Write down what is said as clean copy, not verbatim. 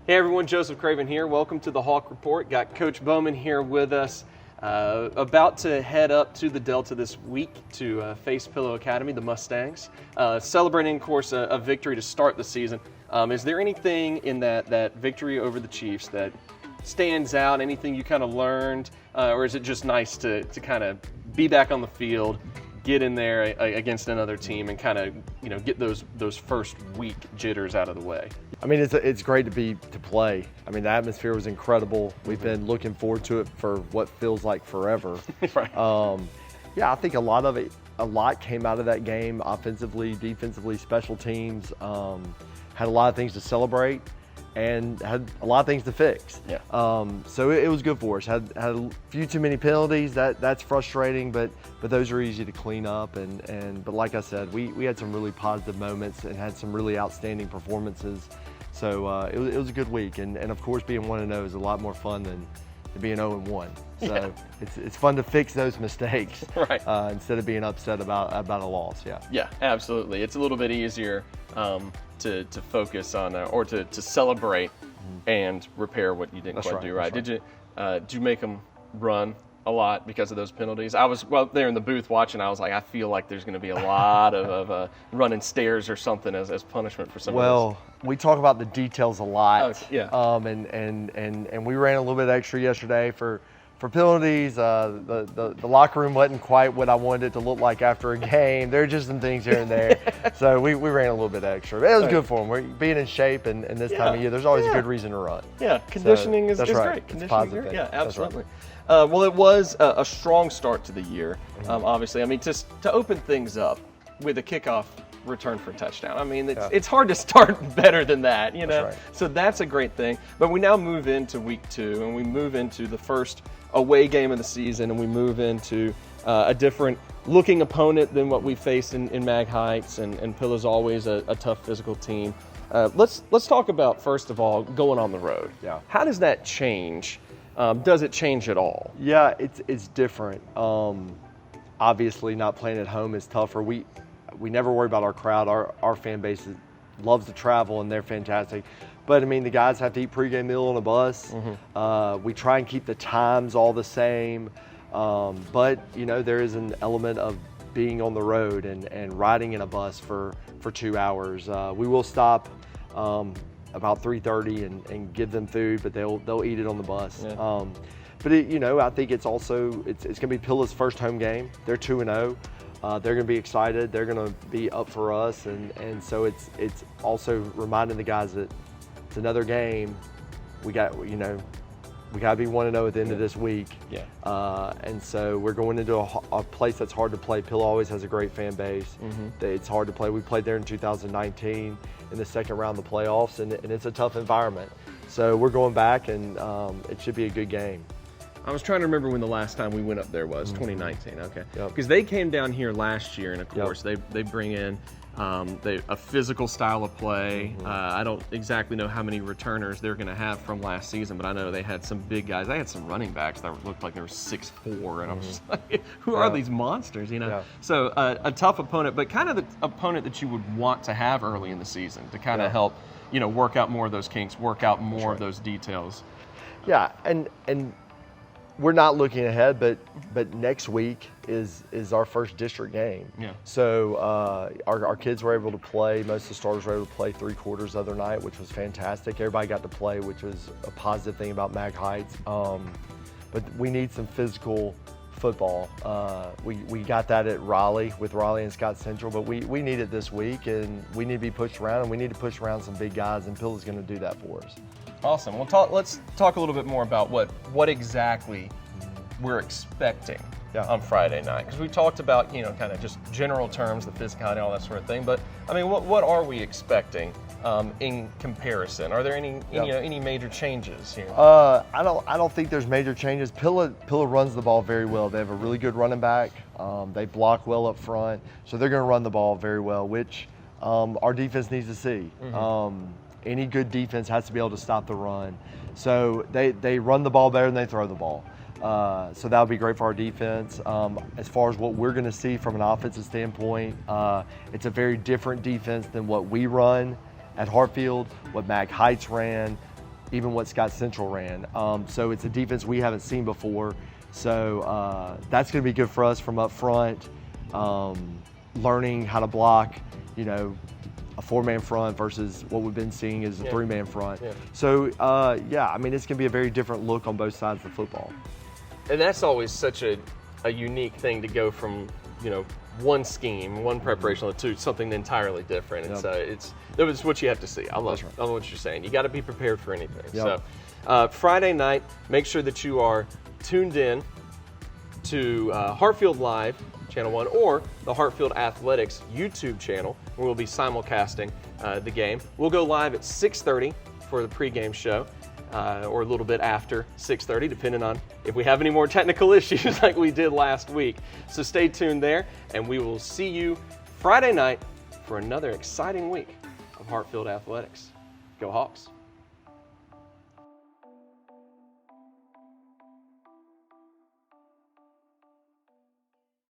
Hey everyone, Joseph Craven here. Welcome to the Hawk Report. Got Coach Bowman here with us. About to head up to the Delta this week to face Pillow Academy, the Mustangs. Celebrating, of course, a victory to start the season. Is there anything in that victory over the Chiefs that stands out? Anything you kind of learned? Or is it just nice to kind of be back on the field, get in there against another team and kind of get those first week jitters out of the way? I mean, it's great to play. I mean, the atmosphere was incredible. We've been looking forward to it for what feels like forever. Right. I think a lot came out of that game, offensively, defensively, special teams. Had a lot of things to celebrate and had a lot of things to fix. Yeah. So it was good for us. Had a few too many penalties. That's frustrating, but those are easy to clean up. But like I said, we had some really positive moments and had some really outstanding performances. So it was a good week, and of course being 1-0 is a lot more fun than being 0-1. So Yeah. it's fun to fix those mistakes, Right. Instead of being upset about a loss. Yeah. Yeah, absolutely. It's a little bit easier to focus on or to celebrate and repair what you didn't That's quite right, do right. that's Did you make them run a lot because of those penalties? I was there in the booth watching. I was like, I feel like there's going to be a lot of running stairs or something as punishment for some of Well, we talk about the details a lot. Oh, yeah. And we ran a little bit extra yesterday for penalties. The locker room wasn't quite what I wanted it to look like after a game. There are just some things here and there. So we ran a little bit extra. But it was good for them. We're being in shape, and this time of year, there's always a good reason to run. Yeah, conditioning is that's right. great. It's Conditioning positive is great. thing. Yeah, That's right. absolutely. Well, it was a strong start to the year, obviously. I mean, just to open things up with a kickoff return for a touchdown. I mean, it's hard to start better than that, you know? That's right. So that's a great thing. But we now move into week 2, and we move into the first away game of the season, and we move into a different looking opponent than what we faced in Mag Heights, and Pillow's always a tough physical team. Let's talk about, first of all, going on the road. Yeah. How does that change? Does it change at all? Yeah, it's different. Obviously, not playing at home is tougher. We never worry about our crowd. Our fan base loves to travel, and they're fantastic. But I mean, the guys have to eat pregame meal on a bus. We try and keep the times all the same. But there is an element of being on the road and riding in a bus for 2 hours. We will stop about 3:30 and give them food, but they'll eat it on the bus. Yeah. But I think it's going to be Pilla's first home game. They're 2-0. They're going to be excited. They're going to be up for us, and so it's also reminding the guys that it's another game. We got to be 1-0 at the end of this week. Yeah. And so we're going into a place that's hard to play. Pillow always has a great fan base. It's hard to play. We played there in 2019 in the second round of the playoffs, and it's a tough environment. So we're going back, and it should be a good game. I was trying to remember when the last time we went up there was, 2019, okay. Yep. Because they came down here last year, and of course they bring in a physical style of play. I don't exactly know how many returners they're going to have from last season, but I know they had some big guys. They had some running backs that looked like they were 6'4", and I was just like, who are these monsters, Yeah. So a tough opponent, but kind of the opponent that you would want to have early in the season to kind of help, work out more of those kinks, work out more of those details. Yeah, and we're not looking ahead, but next week is our first district game. Yeah. So our kids were able to play. Most of the starters were able to play 3/4 the other night, which was fantastic. Everybody got to play, which was a positive thing about Mag Heights. But we need some physical football. We got that at Raleigh with Raleigh and Scott Central, but we need it this week, and we need to be pushed around, and we need to push around some big guys, and Pillow's going to do that for us. Awesome. Well, let's talk a little bit more about what exactly we're expecting on Friday night. Because we talked about, kind of just general terms, the physicality, all that sort of thing. But, I mean, what are we expecting in comparison? Are there any major changes here? I don't think there's major changes. Pillow runs the ball very well. They have a really good running back. They block well up front. So they're going to run the ball very well, which our defense needs to see. Any good defense has to be able to stop the run. So they run the ball better than they throw the ball. So that would be great for our defense. As far as what we're going to see from an offensive standpoint, it's a very different defense than what we run at Hartfield, what Mag Heights ran, even what Scott Central ran. So it's a defense we haven't seen before. So that's going to be good for us from up front, learning how to block, you know, a 4-man front versus what we've been seeing is a 3-man front. Yeah. So, yeah, I mean, it's going to be a very different look on both sides of the football. And that's always such a unique thing to go from, you know, one scheme, one preparation to something entirely different. It's what you have to see. I love what you're saying. You got to be prepared for anything. Yep. So Friday night, make sure that you are tuned in to Hartfield Live, Channel 1, or the Hartfield Athletics YouTube channel, where we'll be simulcasting the game. We'll go live at 6:30 for the pregame show, or a little bit after 6:30, depending on if we have any more technical issues like we did last week. So stay tuned there, and we will see you Friday night for another exciting week of Hartfield Athletics. Go Hawks!